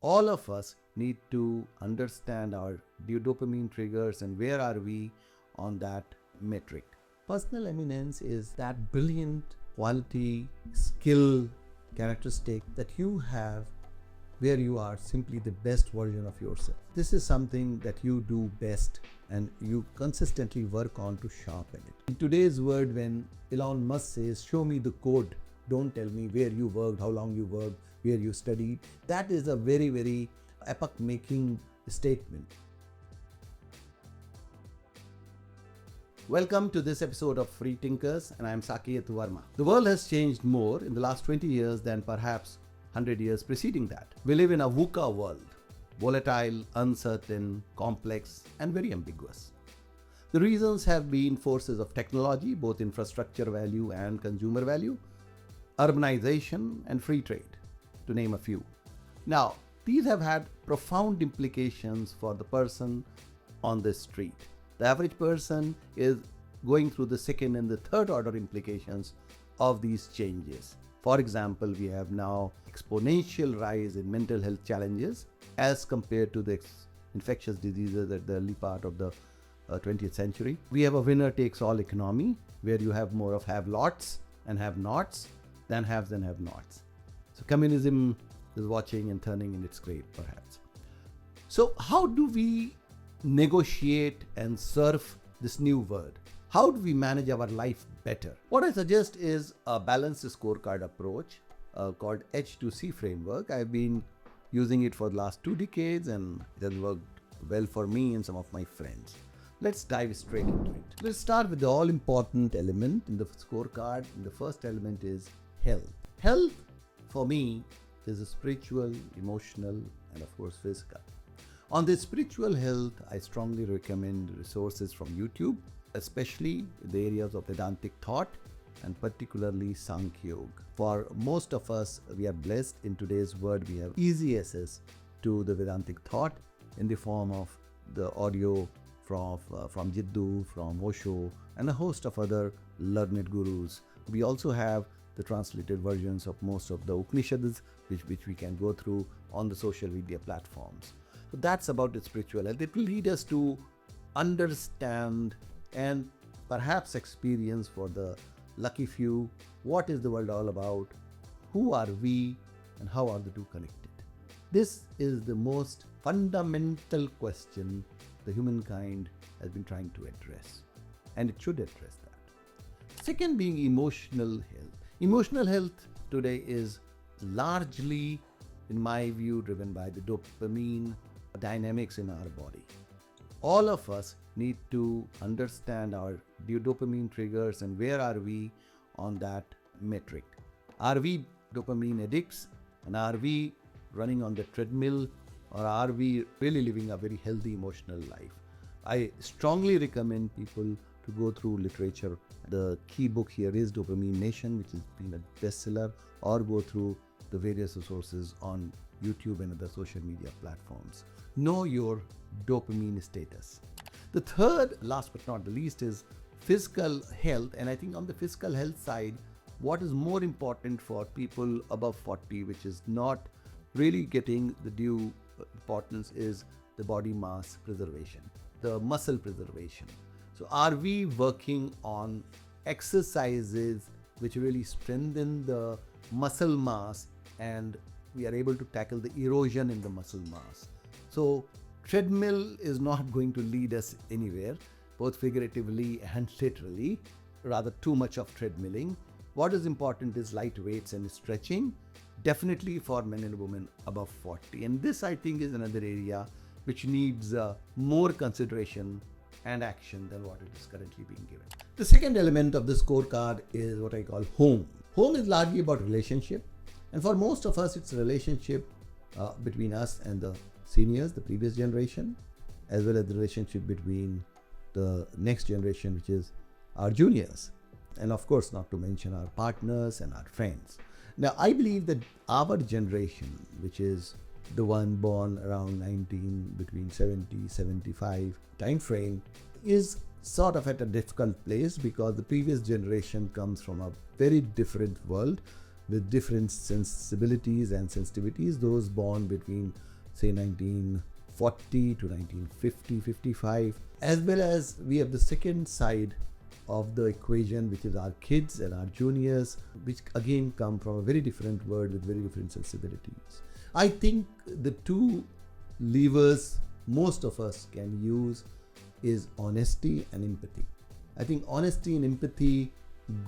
All of us need to understand our dopamine triggers and where are we on that metric. Personal eminence is that brilliant quality, skill, characteristic that you have where you are simply the best version of yourself. This is something that you do best and you consistently work on to sharpen it. In today's world, when Elon Musk says, "Show me the code, don't tell me where you worked, how long you worked, where you studied," that is a very, very epoch-making statement. Welcome to this episode of Free Thinkers, and I am Saket Verma. The world has changed more in the last 20 years than perhaps 100 years preceding that. We live in a VUCA world, volatile, uncertain, complex, and very ambiguous. The reasons have been forces of technology, both infrastructure value and consumer value, urbanization, and free trade, to name a few. Now, these have had profound implications for the person on the street. The average person is going through the second and the third order implications of these changes. For example, we have now exponential rise in mental health challenges as compared to the infectious diseases at the early part of the 20th century. We have a winner takes all economy where you have more of have-lots and have-nots than haves and have-nots. So communism is watching and turning in its grave, perhaps. So how do we negotiate and surf this new world? How do we manage our life better? What I suggest is a balanced scorecard approach called H2C framework. I've been using it for the last 2 decades and it has worked well for me and some of my friends. Let's dive straight into it. Let's start with the all-important element in the scorecard. And the first element is health. Health, for me, is spiritual, emotional, and of course physical. On the spiritual health, I strongly recommend resources from YouTube, especially in the areas of Vedantic thought and particularly Sankhya Yoga. For most of us, we are blessed in today's world. We have easy access to the Vedantic thought in the form of the audio from Jiddu, from Osho, and a host of other learned gurus. We also have the translated versions of most of the Upanishads, which we can go through on the social media platforms. So that's about the spiritual health. It will lead us to understand and perhaps experience for the lucky few what is the world all about, who are we, and how are the two connected. This is the most fundamental question the humankind has been trying to address, and it should address that. Second being emotional health. Emotional health today is largely, in my view, driven by the dopamine dynamics in our body. All of us need to understand our dopamine triggers and where are we on that metric. Are we dopamine addicts and are we running on the treadmill, or are we really living a very healthy emotional life? I strongly recommend people to go through literature. The key book here is Dopamine Nation, which has been a bestseller, or go through the various resources on YouTube and other social media platforms. Know your dopamine status. The third, last but not the least, is physical health. And I think on the physical health side, what is more important for people above 40, which is not really getting the due importance, is the body mass preservation, the muscle preservation. So are we working on exercises which really strengthen the muscle mass and we are able to tackle the erosion in the muscle mass? So treadmill is not going to lead us anywhere, both figuratively and literally, rather too much of treadmilling. What is important is light weights and stretching, definitely for men and women above 40. And this, I think, is another area which needs more consideration and action than what it is currently being given. The second element of the scorecard is what I call home. Home is largely about relationship. And for most of us, it's a relationship between us and the seniors, the previous generation, as well as the relationship between the next generation, which is our juniors. And of course, not to mention our partners and our friends. Now, I believe that our generation, which is the one born around between 70, 75 time frame, is sort of at a difficult place because the previous generation comes from a very different world with different sensibilities and sensitivities. Those born between say 1940 to 1950, 55, as well as we have the second side of the equation, which is our kids and our juniors, which again come from a very different world with very different sensibilities. I think the two levers most of us can use is honesty and empathy. I think honesty and empathy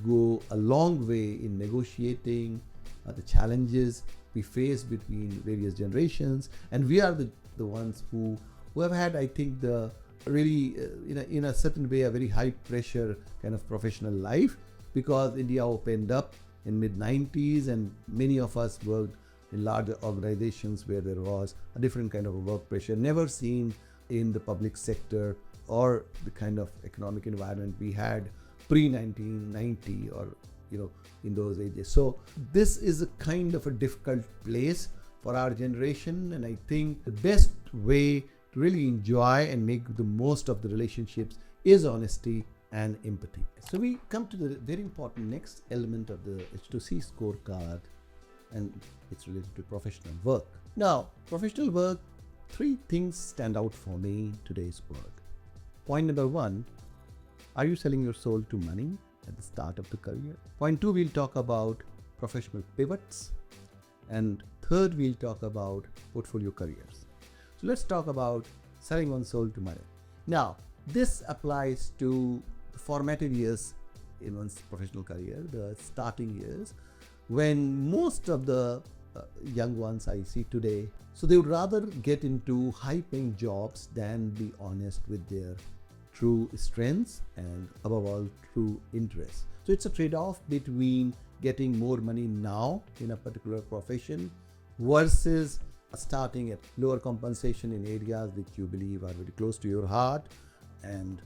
go a long way in negotiating the challenges we face between various generations, and we are the ones who have had, I think, the really in a certain way a very high pressure kind of professional life, because India opened up in mid-90s and many of us worked in larger organizations where there was a different kind of a work pressure never seen in the public sector or the kind of economic environment we had pre-1990 or in those ages. So this is a kind of a difficult place for our generation, and I think the best way to really enjoy and make the most of the relationships is honesty and empathy. So we come to the very important next element of the H2C scorecard, and it's related to professional work. Now, professional work, three things stand out for me in today's work. Point number one, are you selling your soul to money at the start of the career? Point two, we'll talk about professional pivots. And third, we'll talk about portfolio careers. So let's talk about selling one's soul to money. Now, this applies to the formative years in one's professional career, the starting years, when most of the young ones I see today, so they would rather get into high-paying jobs than be honest with their true strengths and above all true interests. So it's a trade-off between getting more money now in a particular profession versus starting at lower compensation in areas which you believe are very close to your heart and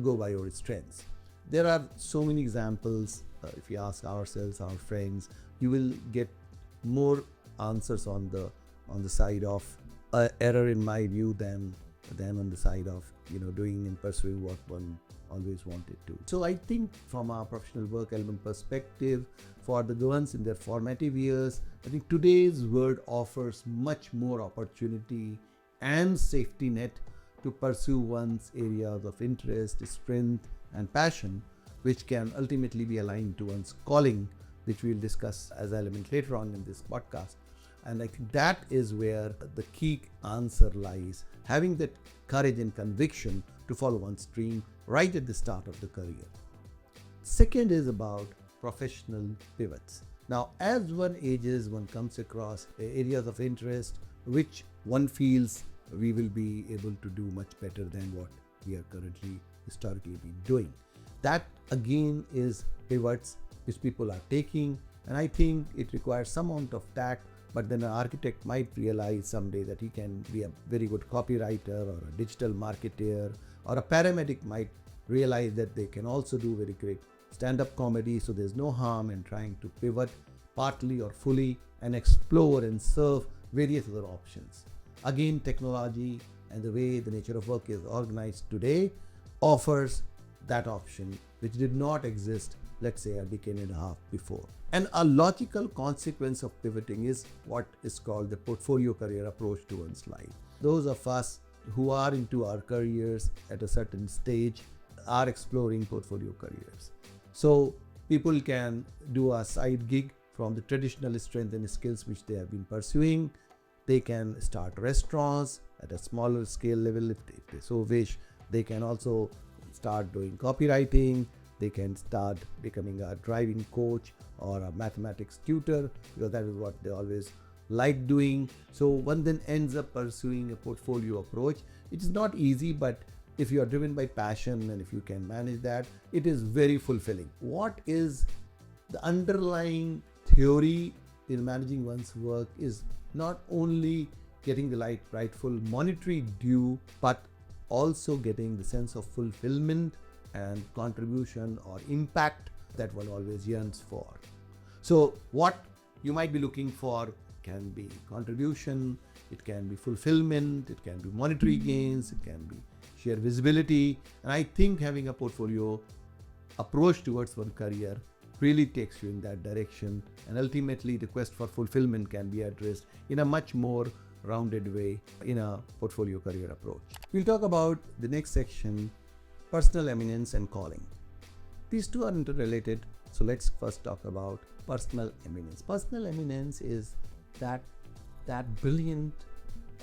go by your strengths. There are so many examples. If you ask ourselves, our friends, you will get more answers on the side of error in my view than on the side of doing and pursuing what one always wanted to. So I think from our professional work element perspective, for the ones in their formative years, I think today's world offers much more opportunity and safety net to pursue one's areas of interest, strength and passion, which can ultimately be aligned to one's calling, which we'll discuss as element later on in this podcast. And I think that is where the key answer lies, having that courage and conviction to follow one's dream right at the start of the career. Second is about professional pivots. Now, as one ages, one comes across areas of interest which one feels we will be able to do much better than what we are currently historically been doing. That again is pivots which people are taking, and I think it requires some amount of tact, but then an architect might realize someday that he can be a very good copywriter or a digital marketer, or a paramedic might realize that they can also do very great stand-up comedy. So there's no harm in trying to pivot partly or fully and explore and serve various other options. Again, technology and the way the nature of work is organized today offers that option, which did not exist, let's say, a decade and a half before. And a logical consequence of pivoting is what is called the portfolio career approach to one's life. Those of us who are into our careers at a certain stage are exploring portfolio careers. So people can do a side gig from the traditional strength and skills which they have been pursuing. They can start restaurants at a smaller scale level if they so wish. They can also start doing copywriting. They can start becoming a driving coach or a mathematics tutor, because that is what they always like doing. So one then ends up pursuing a portfolio approach. It is not easy, but if you are driven by passion and if you can manage that, it is very fulfilling. What is the underlying theory in managing one's work is not only getting the rightful monetary due, but also getting the sense of fulfillment and contribution or impact that one always yearns for. So what you might be looking for can be contribution, it can be fulfillment, it can be monetary gains, it can be sheer visibility. And I think having a portfolio approach towards one career really takes you in that direction, and ultimately the quest for fulfillment can be addressed in a much more rounded way in a portfolio career approach. We'll talk about the next section, personal eminence and calling. These two are interrelated, so let's first talk about personal eminence. Personal eminence is that brilliant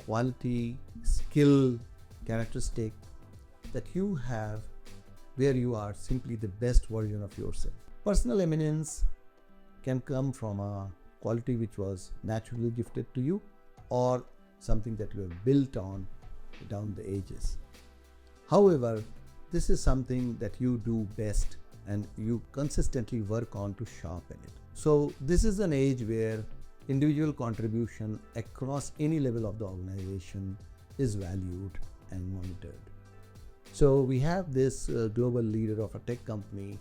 quality, skill, characteristic that you have where you are simply the best version of yourself. Personal eminence can come from a quality which was naturally gifted to you, or something that you have built on down the ages. However, this is something that you do best and you consistently work on to sharpen it. So this is an age where individual contribution across any level of the organization is valued and monitored. So we have this global leader of a tech company,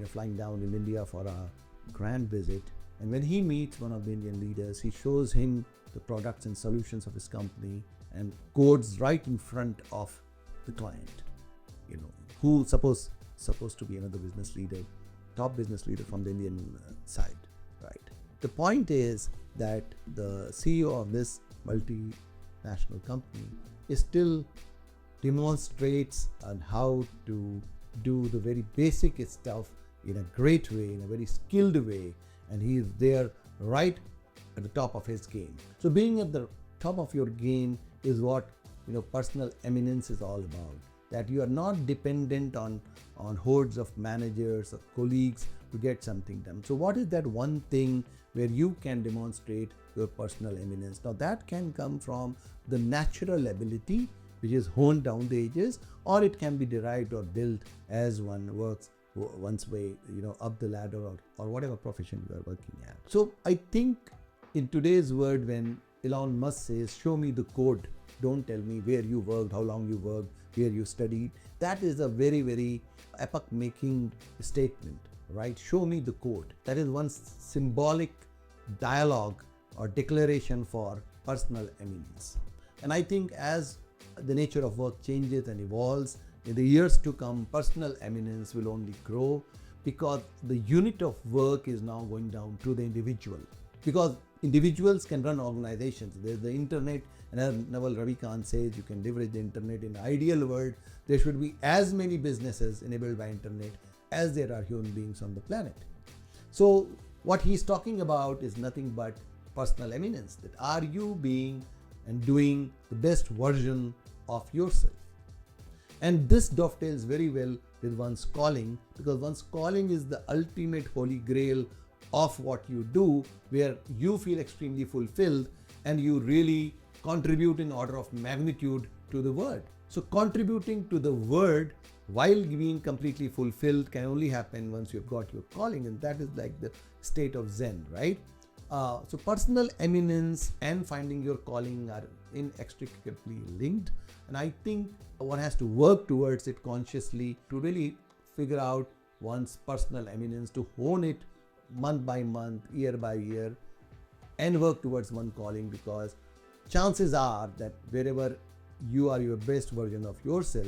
flying down in India for a grand visit. And when he meets one of the Indian leaders, he shows him the products and solutions of his company and codes right in front of the client, who supposed to be another business leader, top business leader from the Indian side, right? The point is that the CEO of this multinational company is still demonstrates on how to do the very basic stuff in a great way, in a very skilled way, and he is there right at the top of his game. So being at the top of your game is what personal eminence is all about. That you are not dependent on hordes of managers or colleagues to get something done. So what is that one thing where you can demonstrate your personal eminence? Now that can come from the natural ability which is honed down the ages, or it can be derived or built as one works one's way up the ladder, or whatever profession you are working at. So I think in today's world, when Elon Musk says, show me the code, don't tell me where you worked, how long you worked, where you studied, that is a very, very epoch-making statement, right? Show me the code. That is one symbolic dialogue or declaration for personal eminence. And I think as the nature of work changes and evolves, in the years to come, personal eminence will only grow, because the unit of work is now going down to the individual. Because individuals can run organizations. There's the internet, and as Naval Ravikant says, you can leverage the internet. In the ideal world, there should be as many businesses enabled by internet as there are human beings on the planet. So what he's talking about is nothing but personal eminence. That are you being and doing the best version of yourself? And this dovetails very well with one's calling, because one's calling is the ultimate holy grail of what you do, where you feel extremely fulfilled and you really contribute in order of magnitude to the world. So contributing to the world while being completely fulfilled can only happen once you've got your calling, and that is like the state of Zen, right? So personal eminence and finding your calling are inextricably linked, and I think one has to work towards it consciously to really figure out one's personal eminence, to hone it month by month, year by year, and work towards one calling, because chances are that wherever you are your best version of yourself,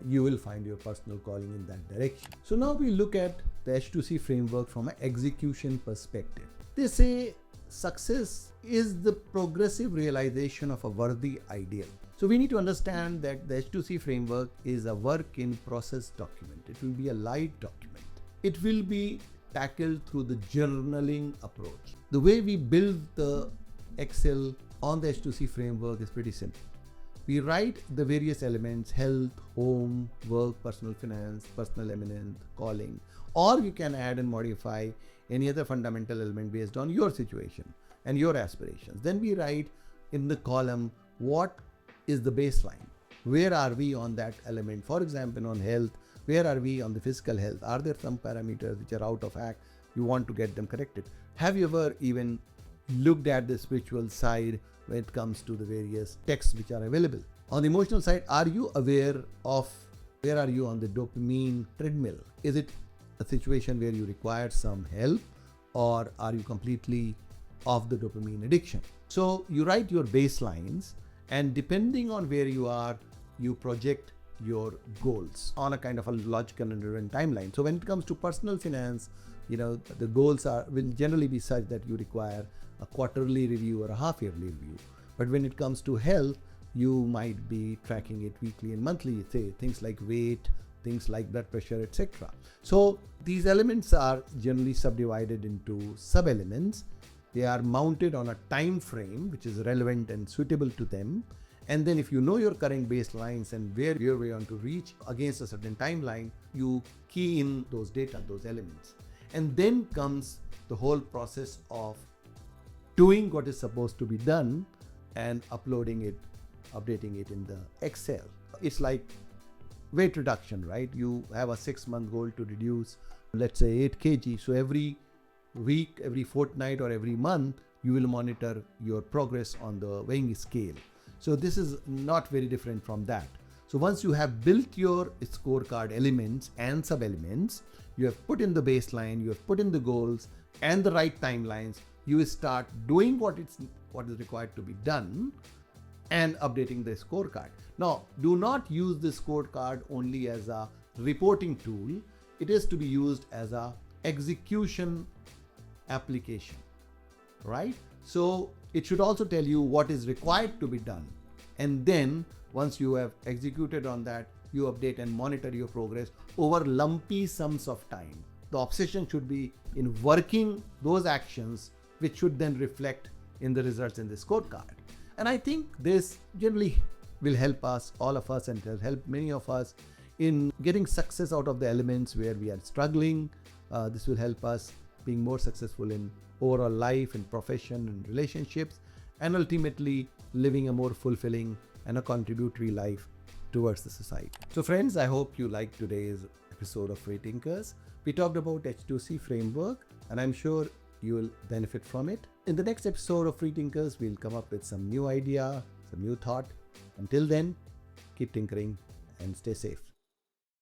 you will find your personal calling in that direction. So now we look at the H2C framework from an execution perspective. They say success is the progressive realization of a worthy ideal. So we need to understand that the H2C framework is a work in process document. It will be a live document. It will be tackled through the journaling approach. The way we build the Excel on the H2C framework is pretty simple. We write the various elements: health, home, work, personal finance, personal eminence, calling, or you can add and modify any other fundamental element based on your situation and your aspirations. Then we write in the column what is the baseline. Where are we on that element? For example, on health, where are we on the physical health? Are there some parameters which are out of whack? You want to get them corrected. Have you ever even looked at the spiritual side when it comes to the various texts which are available? On the emotional side, are you aware of where are you on the dopamine treadmill? Is it a situation where you require some help, or are you completely off the dopamine addiction? So you write your baselines, and depending on where you are, you project your goals on a kind of a logical and driven timeline. So when it comes to personal finance, The goals will generally be such that you require a quarterly review or a half-yearly review. But when it comes to health, you might be tracking it weekly and monthly, say things like weight, things like blood pressure, etc. So these elements are generally subdivided into sub-elements. They are mounted on a time frame which is relevant and suitable to them. And then if you know your current baselines and where you're going to reach against a certain timeline, you key in those data, those elements. And then comes the whole process of doing what is supposed to be done and uploading it, updating it in the Excel. It's like weight reduction, right? You have a 6-month goal to reduce, let's say 8 kg. So every week, every fortnight, or every month, you will monitor your progress on the weighing scale. So this is not very different from that. So once you have built your scorecard elements and sub-elements, you have put in the baseline, you have put in the goals and the right timelines, you will start doing what is required to be done and updating the scorecard. Now, do not use the scorecard only as a reporting tool. It is to be used as a execution application, right? So it should also tell you what is required to be done. And then once you have executed on that, you update and monitor your progress over lumpy sums of time. The obsession should be in working those actions, which should then reflect in the results in the scorecard. And I think this generally will help us, all of us, and will help many of us in getting success out of the elements where we are struggling. This will help us being more successful in overall life and profession and relationships, and ultimately living a more fulfilling and a contributory life towards the society. So friends, I hope you liked today's episode of Free Thinkers. We talked about H2C framework, and I'm sure you will benefit from it. In the next episode of Free Thinkers, we'll come up with some new idea, some new thought. Until then, keep tinkering and stay safe.